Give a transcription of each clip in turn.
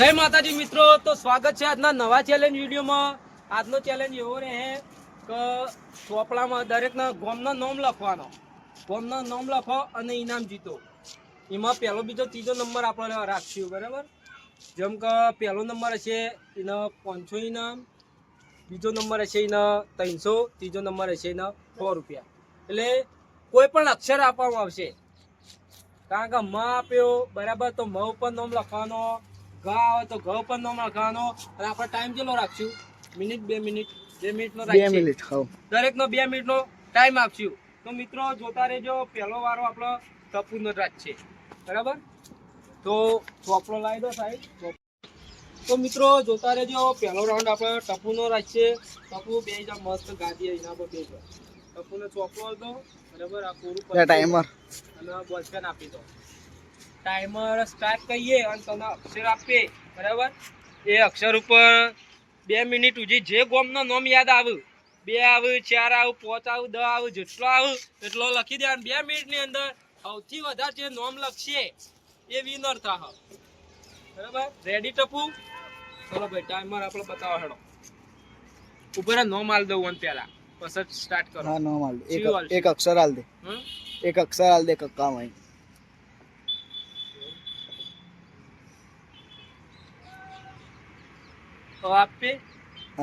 જય માતાજી મિત્રો, તો સ્વાગત છે આજના નવા ચેલેન્જ વિડીયોમાં। આજનો ચેલેન્જ એવો રહે કે ચોપડામાં દરેકના ગામના નામ લખવાનો, ગામના નામ લખો અને ઇનામ જીતો। એમાં પહેલો બીજો ત્રીજો નંબર આપણે રાખશું, બરાબર? જેમ કે પહેલો નંબર હશે એને 500 ઇનામ, બીજો નંબર હશે એને 300, ત્રીજો નંબર હશે એને 100 રૂપિયા। એટલે કોઈ પણ અક્ષર આપવામાં આવશે, કારણ કે મ આપ્યો બરાબર તો મ ઉપર નામ લખવાનો, ઘ આવે તો ઘ ઉપર નામ લખવાનો। અને આપણે ટાઈમ કેટલો રાખશું? મિનિટ 2 મિનિટ 2 મિનિટનો રાખીશું, દરેકનો 2 મિનિટનો ટાઈમ આપશું। તો મિત્રો જોતા રહેજો, પહેલો વારો આપણો ટપુનો જ છે, બરાબર? તો ચોપડો લાવી દો સાહેબ। તો મિત્રો જોતા રહેજો, પહેલો રાઉન્ડ આપણે ટપુનો રાખીએ। ટપુ બે જા મસ્ત ગાદી એના પર બેસો, ટપુને ચોપડો દો, બરાબર? આ પૂરું ટાઈમર અને બોલ પેન આપી દો। ટાઈમર સ્ટાર્ટ કરીએ અને તને અક્ષર આપે, બરાબર? એ અક્ષર ઉપર 2 મિનિટ સુધી જે ગામનું નામ યાદ આવે, 2 આવે 4 આવે 5 આવે 10 આવે, જેટલો આવે એટલો લખી દે। 2 મિનિટની અંદર સૌથી વધારે જે નામ લખશે એ વિનર થાય, બરાબર? રેડી ટપુ? ચલો ભાઈ, ટાઈમર આપણે બતાવો હેડો। ઉપર નામ આલ દઉં અને પહેલા પછી સ્ટાર્ટ કરો। હા, નામ આલ દે, એક અક્ષર આલ દે, એક અક્ષર આલ દે કક્કા માં આપે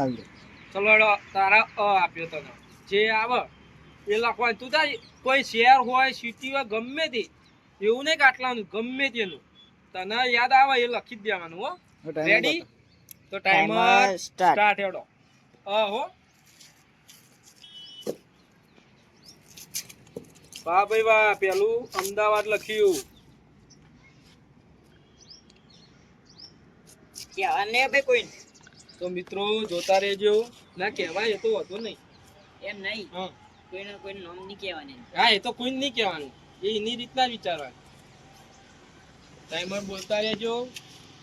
આલ દે। ચલો તારા આપ્યો તને, જે આવે એ લખવાનું। તું તાર કોઈ શહેર હોય સિટી હોય ગમે તે, એવું નહીં કાટલાનું, ગમે તેનું તને યાદ આવે એ લખી જ દેવાનું, હો? રેડી? તો ટાઈમર સ્ટાર્ટ હેડો। હો વાહ ભાઈ વાહ, પેલું અમદાવાદ લખ્યું। તો મિત્રો જોતા રહેજો, ના કહેવાય એ તો હતો નહીં, એમ નહીં, હા કોઈને કોઈ નામ નહીં કહેવાનું। હા, એ તો કોઈ નહીં કહેવાનું, એ એની રીતના જ વિચારવાનું। ટાઈમર બોલતા રહેજો।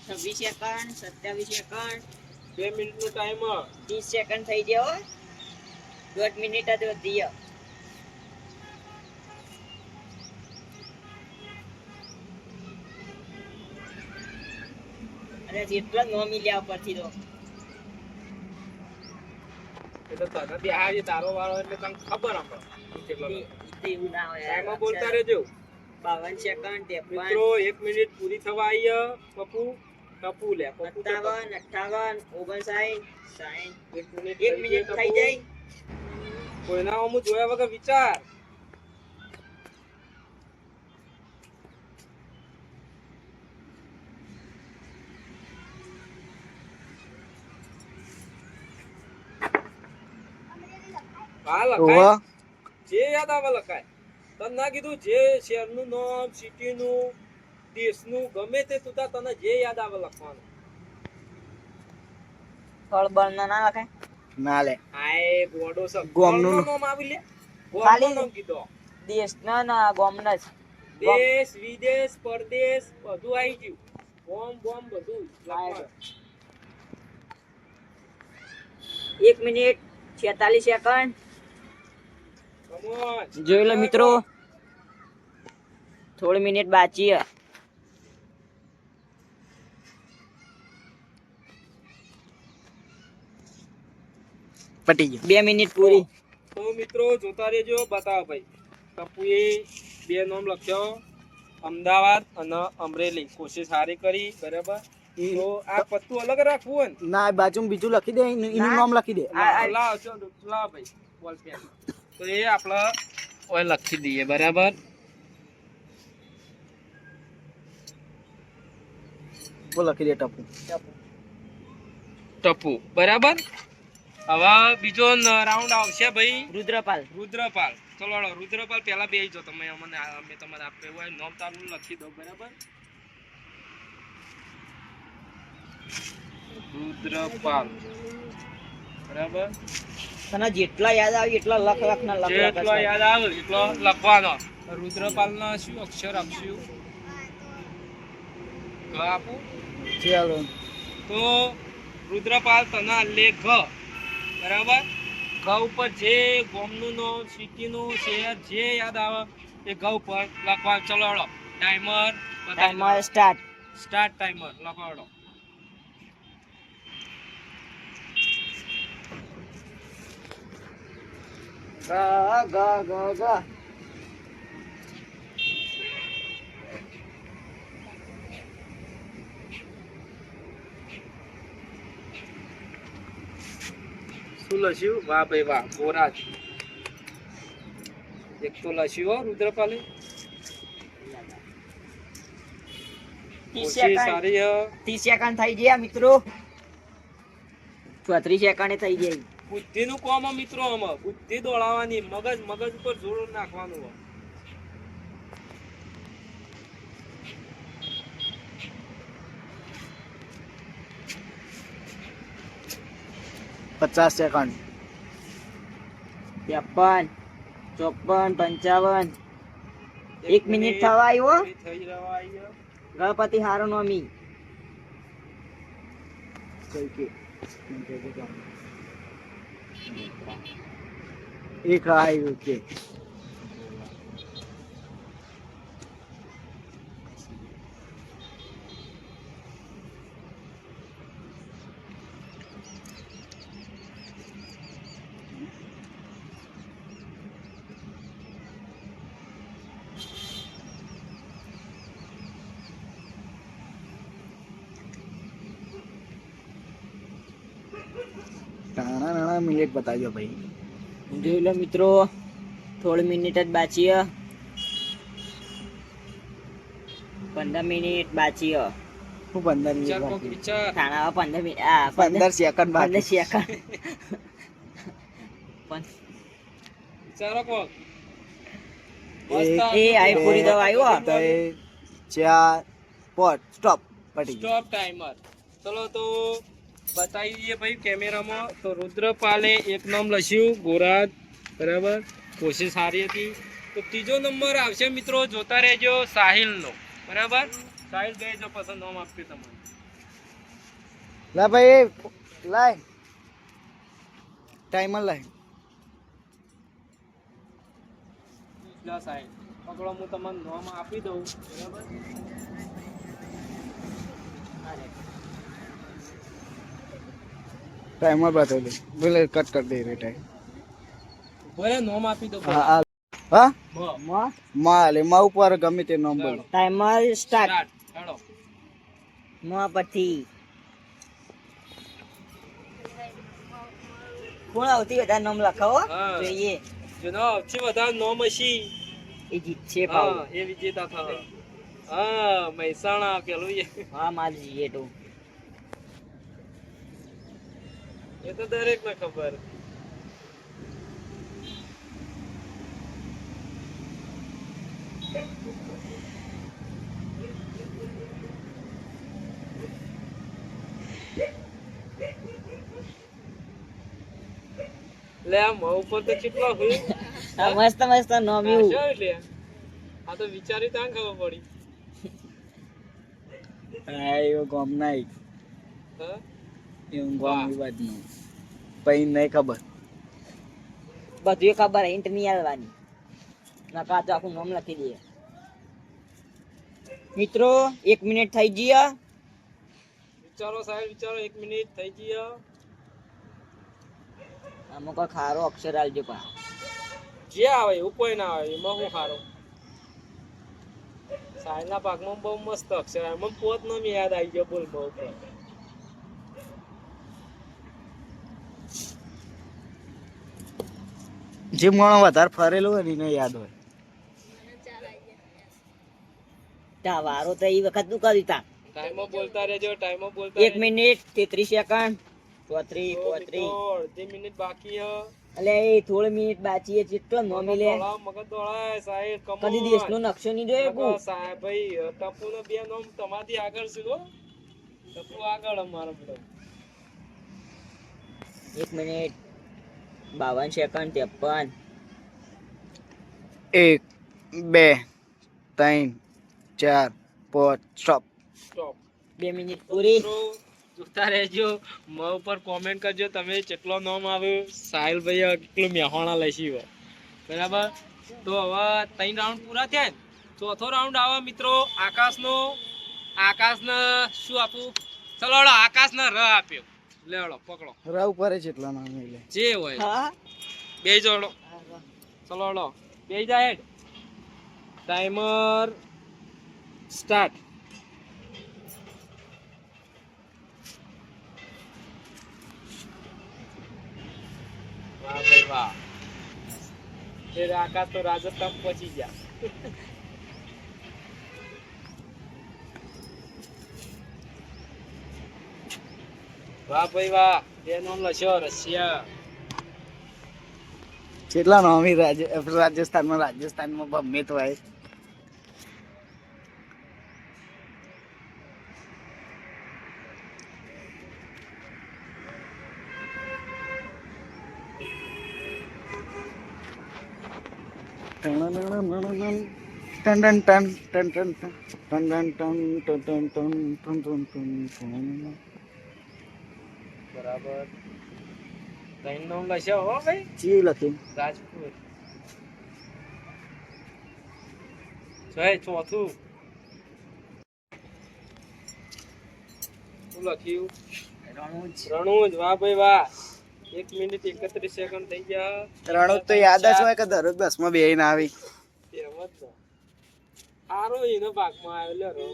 26 સેકન્ડ, 27 સેકન્ડ, 2 મિનિટનો ટાઈમર, 30 સેકન્ડ થઈ ગયો, 1.5 મિનિટ જ વધી ગયો। અરે જેટલા નોમી લ્યા પરથી તો એ તો તને બી આ તારો વાળો એટલે તને ખબર આપણે કેટલો એવું ના હોય। ટાઈમર બોલતા રહેજો। 52 સેકન્ડ, 53 મિત્રો 1 મિનિટ પૂરી થવા આવી। પપ્પુ ટપુ લે, 57 58 59 60 1 મિનિટ થઈ જાય। કોઈના હું જોયા વગર વિચાર। જે યાદ આવે લખાય। તને ના કીધું જે શહેરનું નામ, સિટીનું, દેશનું, ગમે તે તું તને જે યાદ આવે લખવાનું। સ્થળ બળના ના લખાય ના લે, આય ગોડો સબ ગામનું નામ આવી લે, ગામનું નામ કીધો, દેશના ના ગામના જ, દેશ વિદેશ પરદેશ બધું આવી ગયું, બોમ બોમ બધું લખવાનું। 1 મિનિટ 46 સેકન્ડ જોઈ લો મિત્રો, થોડી મિનિટ બાકી છે। પટી ગયો, 2 મિનિટ પૂરી। તો મિત્રો જોતા રહેજો, બતાવો ભાઈ। ટપુએ 2 નામ લખ્યો, અમદાવાદ અને અમરેલી, કોશિશ સારી કરી, બરાબર? તો આ પત્તું અલગ રાખવું હોય ને, ના બાજુમાં બીજું લખી દે, એનું નામ લખી દે। લાવ ભાઈ બોલ પેન, તો એ આપણે ઓય લખી દઈએ, બરાબર? वो लखी दे टपू, ટપુ, બરાબર? હવે બીજો રાઉન્ડ આવશે ભાઈ, રુદ્રપાલ। રુદ્રપાલ, ચલો રુદ્રપાલ પહેલા બેસી જાઓ તમે, અમે તમારે આપ્યું હોય નામ તારું લખી દો, બરાબર? રુદ્રપાલ, બરાબર? તને જેટલા યાદ આવે એટલા લખ લખ ના લખ, જેટલો યાદ આવે એટલો લખવાનો। રુદ્રપાલ ના શું અક્ષર આપશું? ઘ આપું? ચાલો તો રુદ્રપાલ તને લે ઘ, બરાબર? ઘ ઉપર જે ગામનું નામ, સિટીનું, શહેર જે યાદ આવે એ ઘ ઉપર લખવાનું। ચલો timer timer start start, timer લખાડો। ગ ગ ગ ગ. શું લસ્યું? વાહ ભાઈ વાહ, ગોરાજ. એક તો લસ્યું હો રુદ્રપાલે. 30 ઓછી સેકન્ડ સારી હ. 30 સેકન્ડ થઈ ગયા મિત્રો. 34 સેકન્ડે થઈ જાય. બુદ્ધિનું કામ હે મિત્રો, આમાં બુદ્ધિ દોડાવવાની, મગજ મગજ ઉપર જોર નાખવાનું હોય. 50 સેકન્ડ. 53 54 55. 1 મિનિટ થવા આવ્યો. થઈ જવા આવ્યો. ગણપતિ હારો નોમી. એક આવ્યું કે નાના મિનિટ બતાવજો ભાઈ. જોઈ લો મિત્રો, થોડી મિનિટ જ બાકી હ. 15 મિનિટ બાકી હ. હું 15 મિનિટ વિચાર કોક બાકી. વિચાર. થાણા 15 મિનિટ 15 સેકન્ડ 15 બાકી. સેકન્ડ. વિચારો કોક. એક, એ આઈ પૂરી દવા આવ્યો. 3 4 5 સ્ટોપ પટી ગયું. Stop timer. ચલો તો બતાવી દઈએ ભાઈ કેમેરામાં. તો રુદ્રપાલે એક નામ લખ્યું ગોરાજ, બરાબર, કોશિશ સારી હતી. તો ત્રીજો નંબર આવશે મિત્રો, જોતા રહેજો, સાહિલનો, બરાબર. સાહિલ ગઈ જો પસંદ નામ આપ્યું તમને. લા ભાઈ લાય ટાઈમર લાય. લા સાહિલ પકડો, હું તમને નામ આપી દઉં, બરાબર. ટાઈમર બતાવી દે. બોલે કટ કરી દે રે ટાઈમ. બોલે નામ આપી દો. હા હા મ માલ એમાં ઉપર ગમે તે નંબર. Timer start. સ્ટાર્ટ. હેડો. મોં પછી કોણ આવતી વધારે નામ લખાવો હા. જોઈએ. જેનો સૌથી વધારે નામ હશી, એ જીતશે પાવ. હા, એ વિજેતા થશે. હા, મહેસાણા પેલું હા માર જીએ તો. એ તો દરેક ને ખબર. લે આ મોં ઉપર તો કેટલો હોય. આ મસ્ત મસ્ત નામ એવું. આ તો વિચારી ત્યાં ખબર પડી. હા એવો ગોમ નાઈ હા? એવું વાહ. ગોમ ની વાત નહીં. પઈ નહીં ખબર. બધું ખબર હિન્ટ નહીં આલવાની. નકા તો આખું નામ લખી દઈએ. મિત્રો 1 મિનિટ થઈ ગઈ. વિચારો સાહેબ, વિચારો. 1 મિનિટ થઈ ગઈ. આમાં કોઈ ખારો અક્ષર આલજો પા. જે આવે એવું કોઈ ના આવે, એમાં હું સારું. સાહેબના ભાગમાં બહુ મસ્ત અક્ષર આવે. મને પોત નામ યાદ આવી ગયો. બોલ બહુ પર. જે માણસ વધારે ફરેલું હોય ને એને યાદ હોય. તા વારો તો એ વખત નું કર્યું તા. ટાઈમમાં બોલતા રહેજો, ટાઈમમાં બોલતા 1 મિનિટ 33 સેકન્ડ. 34. અડધી મિનિટ બાકી હ. એટલે એ થોડી મિનિટ બાકી છે. જેટલો નો મિલે મગજ દોડાય સાહેબ. કદી દેશનો નકશો નહીં જોયો કુ. સાહેબ ભાઈ, ટપુ નો બે નામ તમારથી આગળ છે હો. ટપુ આગળ અમારો બધો. 1 minute 52 second 53. 1 2 3 4 5 stop. Stop. 2 minute પૂરી. મિત્રો જોતા રહેજો. મ ઉપર કોમેન્ટ કરજો તમે કેટલો નામ આવ્યું. સાહિલ ભાઈ કેટલું મેહોણા લઈશી હોય, બરાબર. તો હવે 3 રાઉન્ડ પૂરા થયા ને, ચોથો રાઉન્ડ આવે મિત્રો આકાશનો. આકાશને શું આપું? ચલો હળો, આકાશને ર આપ્યો. લે હળો પકડો. રાવ પર જ એટલા નામ એટલે જે હોય હા બે જોડો. ચલો લો બે જા હેડ ટાઈમર સ્ટાર્ટ વાહ ભાઈ વાહ એ આકાશ તો રાજસ્થાન પહોંચી ગયા વાહ ભાઈ વાહ બે નામ લખ્યો રશિયા કેટલા નોમી રાજસ્થાનમાં ગમે તો હોય ton ton ton ton ton ton ton ton ton ton ton ton ton. બરાબર ત્રણ નામ લખ્યો હો ભાઈ ચી લખ્યું રાજપૂત જય ચોથું શું લખ્યું રણુજ વાહ ભાઈ વાહ 1 મિનિટ 31 સેકન્ડ થઈ ગયા રણુજ તો યાદ જ હોય કે દરરોજ બસમાં બેહીને આવી એમ જ ને સારો એનો ભાગમાં આવ્યો લે રો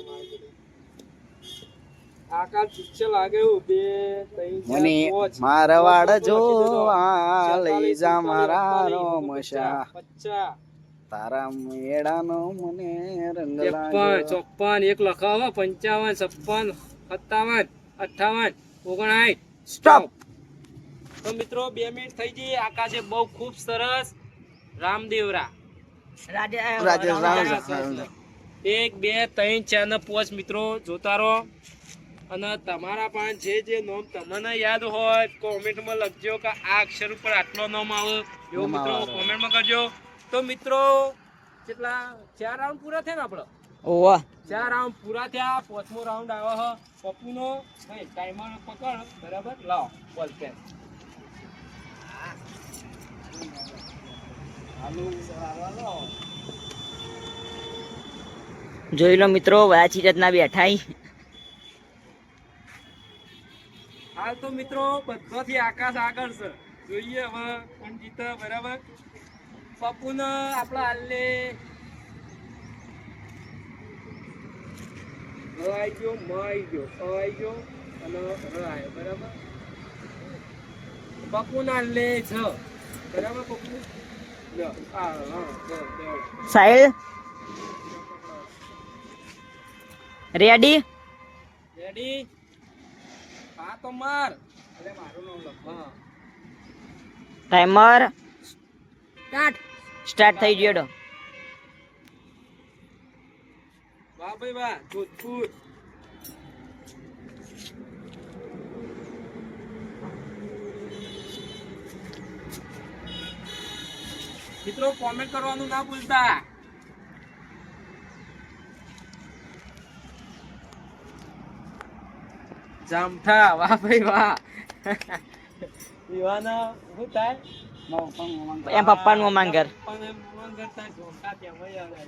આકાશ પિક્ચર લાગે એવું 2 3 મને 4 5 મારવાડ જો લઈ જા મારા રોમશા 50 તારા મેળાનો મને રંગ 53 લાગ્યો 54 એક લખાવો 55 56 57 58 59 સ્ટોપ તો મિત્રો 2 મિનિટ થઈ ગઈ આકાશે બહુ ખૂબ સરસ રામદેવરા રાજસ્થાન 1 2 3 4 ને 5 મિત્રો જોતા રહો અને તમારા પણ જે નામ તમને યાદ હોય કોમેન્ટમાં લખજો કે આ અક્ષર ઉપર આટલો નામ આવે એવો મિત્રો કોમેન્ટમાં કરજો તો મિત્રો કેટલા 4 રાઉન્ડ પૂરા થયા ને આપણો ઓવા 4 રાઉન્ડ પૂરા થયા પાંચમો રાઉન્ડ આવે હ પપ્પુનો ભાઈ ટાઈમર પકડ બરાબર લાવ બોલ પેન હાલો જોઈ લો મિત્રો વાચી રત્ના બેઠા હાલ તો મિત્રો બધાથી આકાશ આગળ છે જોઈએ હવે કોણ જીતે બરાબર પપ્પુને આપણા હાલને આવી ગયો મ આવી ગયો આવી ગયો અને આવ્યો બરાબર પપ્પુના હાલને છ બરાબર પપ્પુ લ્યો હા સાહેબ રેડી રેડી હા તો માર અરે મારું નામ લખ હા ટાઈમર સ્ટાર્ટ સ્ટાર્ટ થઈ ગયો વાહ ભાઈ વાહ જોધપુર મિત્રો કોમેન્ટ કરવાનું ના ભૂલતા જામઠા વાહ ભાઈ વાહ યુવાના શું થાય એમ પપ્પાનું માંગર પપ્પાને માંગર થાય જોમઠા ત્યાં વહી આવે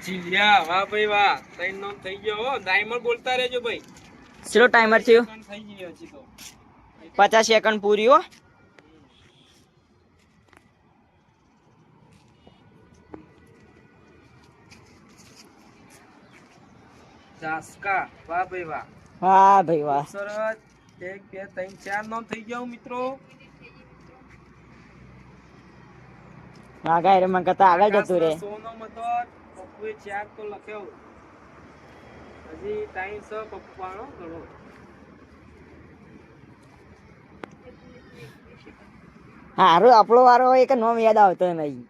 ચીલિયા વાહ ભાઈ વાહ ત્રણ નામ થઈ ગયો હો ટાઈમર બોલતા રહેજો ભાઈ ચલો ટાઈમર થયું થઈ ગયો હજી તો 50 સેકન્ડ પૂરી હો જાસ્કા વાહ ભાઈ વાહ હા ભાઈ વાહ સરસ 1 2 3 4 નામ થઈ ગયા મિત્રો આગળ રે મને કતા આગળ જતું રે સોનો મતો પપ્પુએ 4 તો લખ્યો હજી ટાઈમ છે પપ્પુ પાણો ઘણો હારું આપણો વારો હોય કે નામ યાદ આવતો નહીં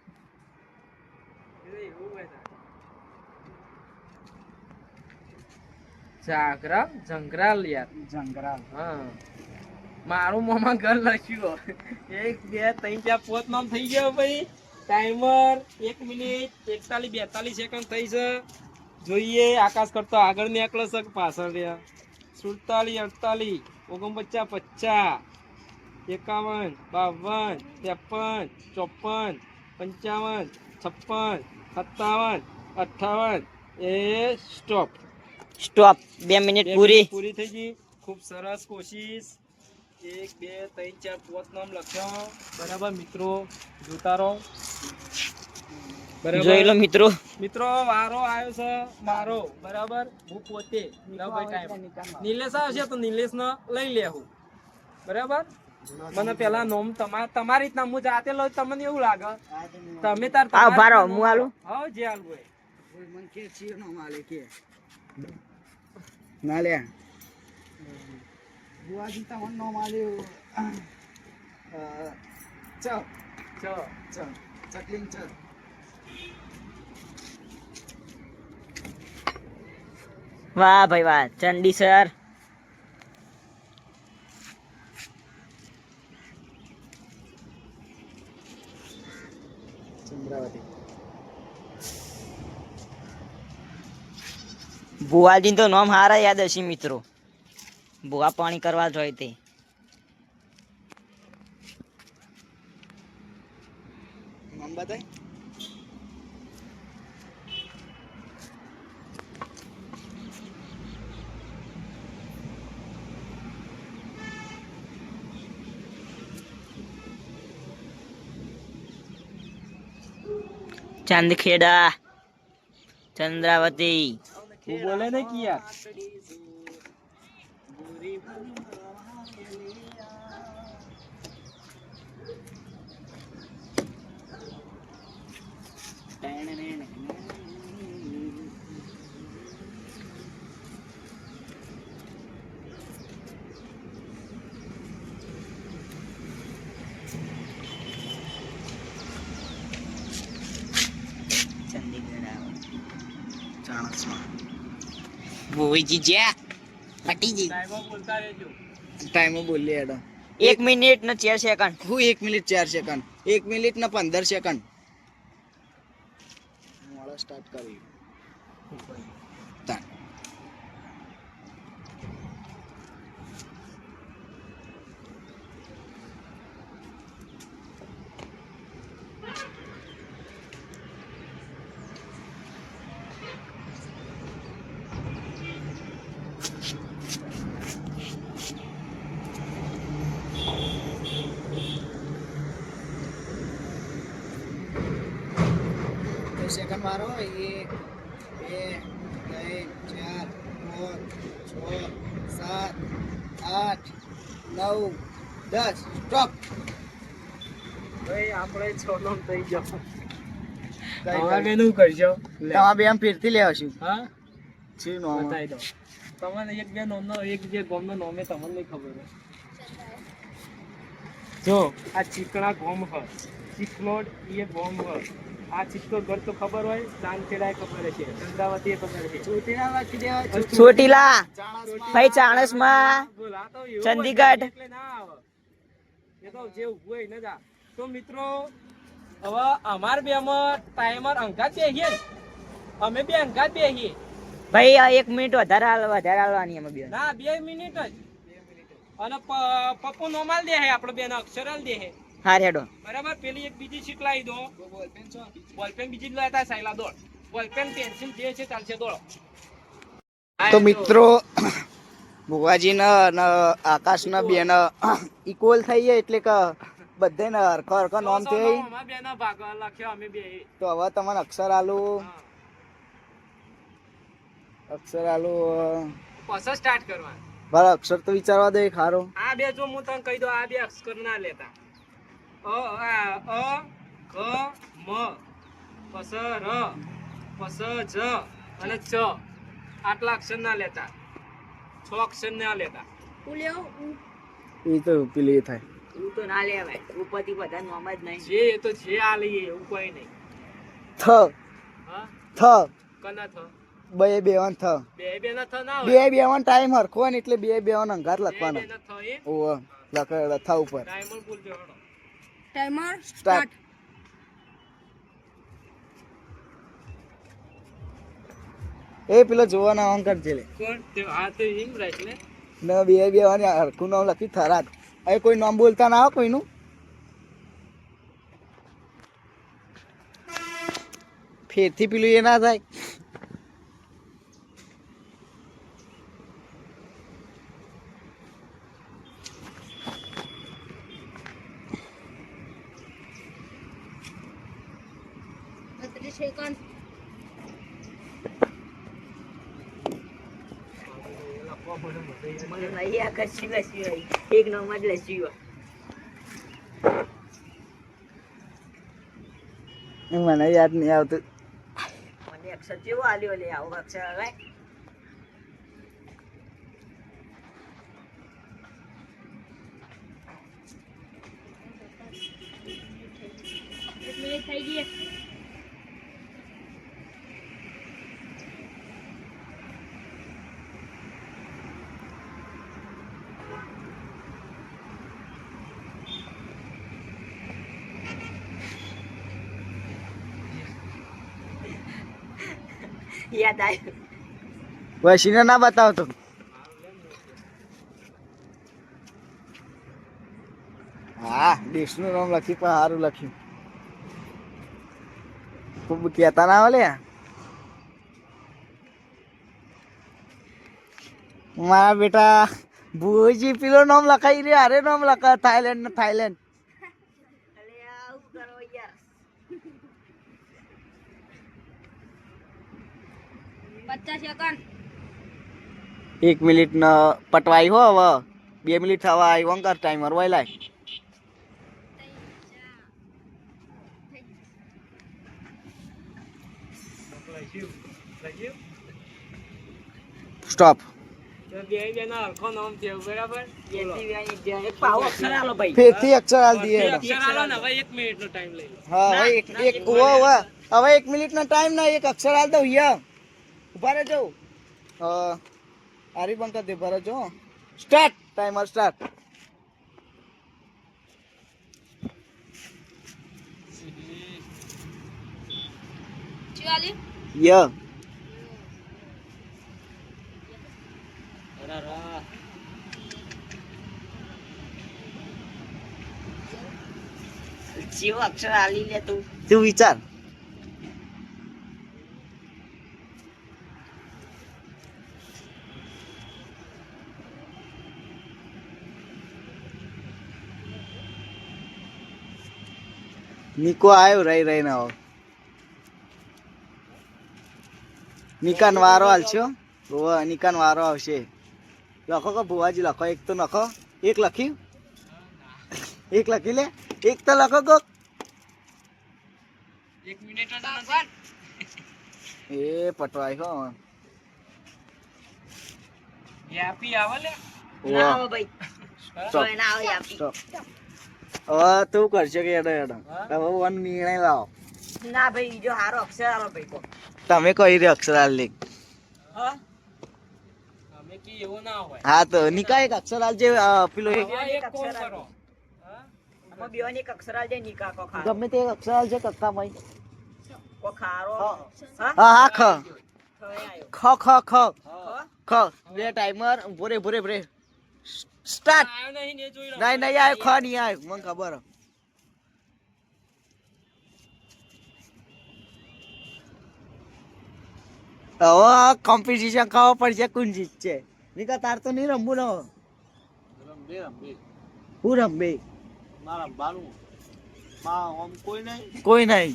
જાગરા જંગરાલ યાર જંગરાલ હા મારું મોમાં ઘર લખ્યું 1 2 3 4 5 નામ થઈ ગયો ભાઈ ટાઈમર 1 મિનિટ 41 42 સેકન્ડ થઈ છે જોઈએ આકાશ કરતો આગળ નીકળે છે પાછળ રહ્યા 47 48 49 50 51 52 53 54 55 56 57 58 એ સ્ટોપ સ્ટોપ 2 મિનિટ 2 પૂરી. મિનિટ પૂરી થઈ ગઈ. ખૂબ સરસ કોશિશ. 1 2 3 4 5 નામ લખ્યો. બરાબર મિત્રો જોતા રહો. જોઈ લો મિત્રો. મિત્રો વારો આવ્યો છે મારો. બરાબર હું પોતે લવભાઈ ટાઈમ નિલેશ આવશે તો નિલેશ ને લઈ લેવું. બરાબર મને પેલા નોમ તમારી રીતના હું જાતે લઉં તમને એવું લાગે તમે તાર આ ભારો હું આલું. હા જે આલું હોય. મન કે ચીર નો માલે કે ના લે બુઆજી તમને નો માલ્યો ચ ચ ચ ચકલિંગ ચ વાહ ભાઈ વાહ ચંડી સર. ચંદ્રાવતી ભુવાજી તો નામ હારા યાદ હશે મિત્રો. ભુવા પાણી કરવા જોઈએ તે. નામ બતાય ચંદખેડા ચંદ્રાવતી. તું બોલે ને કે યાર ચાણસમાં ભુવાજી જ્યાં પટી ગઈ. ટાઈમો બોલતા રહેજો. ટાઈમો બોલી એડો 1 મિનિટ ને 4 સેકન્ડ. હું 1 મિનિટ 4 સેકન્ડ 1 મિનિટ ને 15 સેકન્ડ મોડો સ્ટાર્ટ કરી તાન સેકન્ડ મારો 1 2 3 4 5 6 7 8 9 10 સ્ટોપ ભાઈ આપણે 6 નામ થઈ ગયો. હવે મેનું કરજો લે. તમારે બે આમ ફેરથી લેવાશું હા છે નો બતાવી દો. તમને એક બે નોમનો એક જે ગોમનો નોમે તમને નહીં ખબર હોય. જો આ ચીકણા ગોમ હ ચીકલોડ એ ગોમ હ. આ ચીકલોડ ઘર તો ખબર હોય. ચાંદખેડા ખબર છે. ચંદ્રાવતી ખબર છે. ચોટીલાવાથી દેવા ચોટીલા ચાણસમાં ભાઈ ચાણસમાં બોલ, આ તો એવું ચંદીગઢ. હોય એટલે ના આવે. એ તો જે ઊભું હોય ને જા. તો મિત્રો હવે અમાર બેમાં ટાઈમર અંગાત બેહીએ ને. અમે બે અંગાત બેહીએ. ભાઈ આ 1 મિનિટ વધારે હાલવાની એમાં બે. ના 2 મિનિટ જ. અને પપ્પુ નોમાલ દે હે આપણે બેના અક્ષરાલ દે હે. હા રેડો. બરાબર પેલી એક બીજી શીટ લાવી દો. બોલપેન બીજી જ લાવતા સાયલા દોડ. બોલપેન પેન્સિલ જે છે ચાલશે દોડો. તો મિત્રો ભુવાજીના અને આકાશના બેન ઇક્વલ થઈ જાય એટલે કે બધાને હરખો હરખો નામ થઈ અમાર બેના ભાગ લખ્યો અમે બે. તો હવે તમને અક્ષર આલું હા. અક્ષર આલું પછી સ્ટાર્ટ કરવાનું. બરાબર અક્ષર તો વિચારવા દે ખારો આ બે જો હું તને કહી દઉં આ બે અક્ષર ના લેતા. અ ક મ પસ ર પસ જ અને ચ આટલા અક્ષર ના લેતા. 6 અક્ષર ના લેતા. એ તો પેલી થાય હું તો ના લેવાય ઉપરથી બધા નામ જ નહીં. જે એ તો જે આ લઈએ એવું કોઈ નહીં. થ હા થ કના થ બે બેવાન થ બે ના થ ના બે બેવાન ટાઈમ હરખો હોય ને એટલે બે બેવાન અંગાર લખવાનો બે ના થ એ ઓહ લખેલો થ ઉપર ટાઈમર બોલજો હળો. સ્ટાર્ટ એ પેલો જોવાના આમ કરજે લે કોણ તે આ તો એમ રાખ ને. ન બે બેવાન હરખું નામ લખી થરાદ હવે કોઈ નામ બોલતા ના આવે કોઈનું ફેરથી પેલું એ ના થાય સેકન્ડ. મને નહીં આ કશું નહીં. એક નંબર જ લસ્યું. મને યાદ નહીં આવતું. મને અક્ષર કેવો આલ્યો લે આવો અક્ષર હવે. એક મિનિટ થઈ ગઈ. યાદ આવ્યું. વસીને ના બતાવતો. હા દેશનું નામ લખ્યું પણ સારું લખ્યું. ખૂબ કહેતા ના આવે મારા બેટા ભુજી પેલો નામ લખાઈ રહ્યો. અરે નામ લખા થાઈલેન્ડ ને થાઈલેન્ડ. અલે આવું કરો યાર. 50 સેકન્ડ. 1 મિનિટ ન પટવાઈ હો હવે 2 મિનિટ થવા આવ્યો કર ટાઈમર હોય લાય. સ્ટોપ. હરખો નામ થયો બરાબર. એક પાવો અક્ષર આલો ભાઈ. ફેરથી અક્ષર આલ દીએ. અક્ષર આલો ને હવે 1 મિનિટનો ટાઈમ લઈ લો. હા હવે એક હવે 1 મિનિટ નો ટાઈમ ના એક અક્ષર આલ દઉં યા ઉભા રહેજો. આરી બંધ કર દે ભરે જો. Start timer start. ચાલી. યા જેવો અક્ષર આલી લે તું. તું વિચાર. નિકો આવ્યો રહી રહીને આવો. નિકાન વારો હાલશો. નિકાન વારો આવશે. લખો કે ભુવાજી લખો. એક તો લખો. એક લખ્યું. એક લખી લે. એક તો લખો કો. 1 મિનિટ એ પટવાય હો. યાપી આવે લે. ના આવો ભાઈ. સ્ટોપ. ના આવો યાપી. સ્ટોપ. હવે તું કરશે કે એડો એડો. હવે વન નિર્ણય લાવો. ના ભાઈ બીજો હારો અક્ષર આલો ભાઈ કો. તમે કહી રહ્યો અક્ષર હાલ લે. હા અમે કી એવું ના હોય. હા તો નિકા એક અક્ષર હાલ જે પેલો એક એક કોમ કરો. આમાં બેવાની એક અક્ષર આલજે નિકા કો ખારો. ગમે તે એક અક્ષર હાલ છે કક્કા ભાઈ. કો ખારો. હા. હા હા હા ખ થયો આયો. ખ ખ ખ ખ. બે ટાઈમર ભૂરે ભૂરે ભૂરે સ્ટાર્ટ. આયો નહીં ને જોઈ લો. નહીં નહીં આવ્યો ખ નહીં આવ્યો મને ખબર. હવે કોમ્પિટિશન ખાવા પડશે કોણ જીતશે. નિકા તાર તો નહીં રમવું ને. હું રમબે કોઈ નહીં.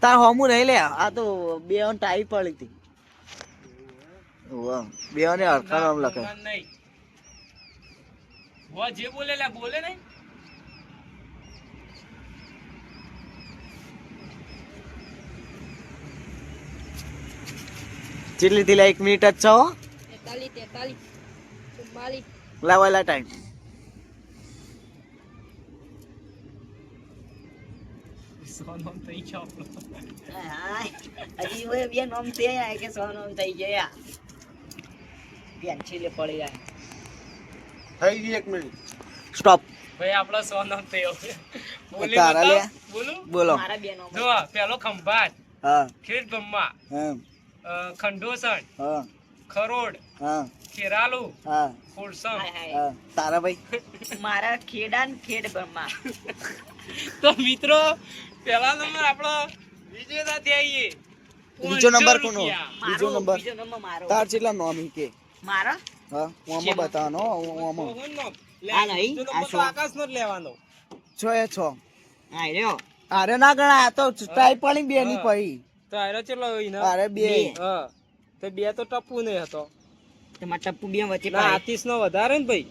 તાર હોમું નહીં લે. આ તો બે ટાઈ પડી હતી. બે ને હરખા નામ લખે. નહીં. વો જે બોલે લે બોલે નહીં. ચેટલી થી 1 મિનિટ જ છો. 43 44 લાવેલા ટાઈમ. સોનો થઈ ગયો આપણો. હજી હવે બે નામ થઈ જાય કે સો નામ થઈ ગયા. પેન્સિલે પડી જાય. થઈ ગઈ 1 મિનિટ. સ્ટોપ. ભાઈ આપણો સોનો થયો. બોલી તારા લે. બતાવ. બોલું. બોલો. મારા બે નામ. જો પેલો ખંભાત, હા ખેડ બ્રહ્મા, હા ખંડોસણ, હા ખરોડ, હા ખેરાલુ, હા ફોરસમ. હાય હાય. હા. તારા ભાઈ. મારા ખેડા ને ખેડ બ્રહ્મા. તો મિત્રો પેલા નંબર આપણો વિજેતા થઈએ. બીજો નંબર કોનો? ₹500. બીજો નંબર. બીજો નંબર મારો. તાર કેટલા નોમી કે. મારો હા હું આમાં બતાવવાનો. હું આમાં ઓહો નો. લે, આ નહીં, બીજો આ નંબર તો સો. આકાશનો જ લેવાનો. 6 એ 6. હા રહ્યો અરે ના ગણા આ તો ટ્રાય પણ બે ની પડી તો આયરો ચેટલો હોય ને અરે બે હા તો બે તો ટપ્પુ ને હતો તમારે ટપ્પુ બે વચ્ચે ના આતીશ નો વધારે ને ભાઈ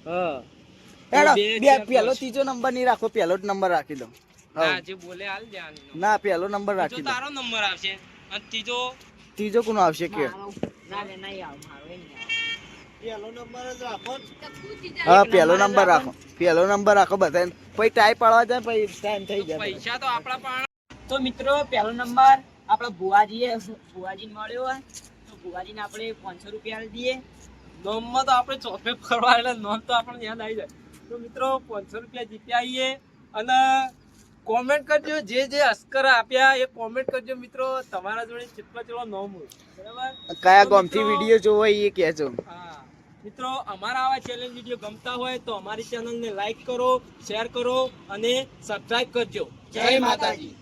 હા હેડો બે બે ચાર પેલો પાંચ. ત્રીજો નંબર નહીં રાખો પેલો જ નંબર રાખી દો ના જે બોલે હાલ જાની ના પેલો નંબર ત્રીજો રાખી દો તારો નંબર આવશે અને ત્રીજો ત્રીજો કોનો આવશે કે ના રે નહીં આવ મારો એ નહીં ટપ્પુ જીતા. હા પેલો નંબર રાખો પેલો નંબર રાખો બધા પછી ટાઈ પાડવા જાય પછી ટાઈમ થઈ જાય પૈસા તો આપણા પણ તો મિત્રો પહેલો નંબર આપણા ભુવાજીએ મળ્યો હોય તો ભુવાજીને આપણે 500 રૂપિયા આલી દઈએ. નોમમાં તો આપણે ચોપે ફરવા એટલે નોમ તો આપણને યાદ આવી જાય તો મિત્રો 500 રૂપિયા જીત્યા આવીએ અને કોમેન્ટ કરજો જે અસ્કર આપ્યા એ કોમેન્ટ કરજો મિત્રો તમારા જોડે ચેટલો નોમ હોય બરાબર કયા તો ગામથી મિત્રો- વિડીયો જોવો એ કહેજો હા મિત્રો અમારા આવા ચેલેન્જ વિડીયો ગમતા હોય તો અમારી ચેનલને લાઈક કરો શેર કરો અને સબસ્ક્રાઇબ કરજો જય માતાજી.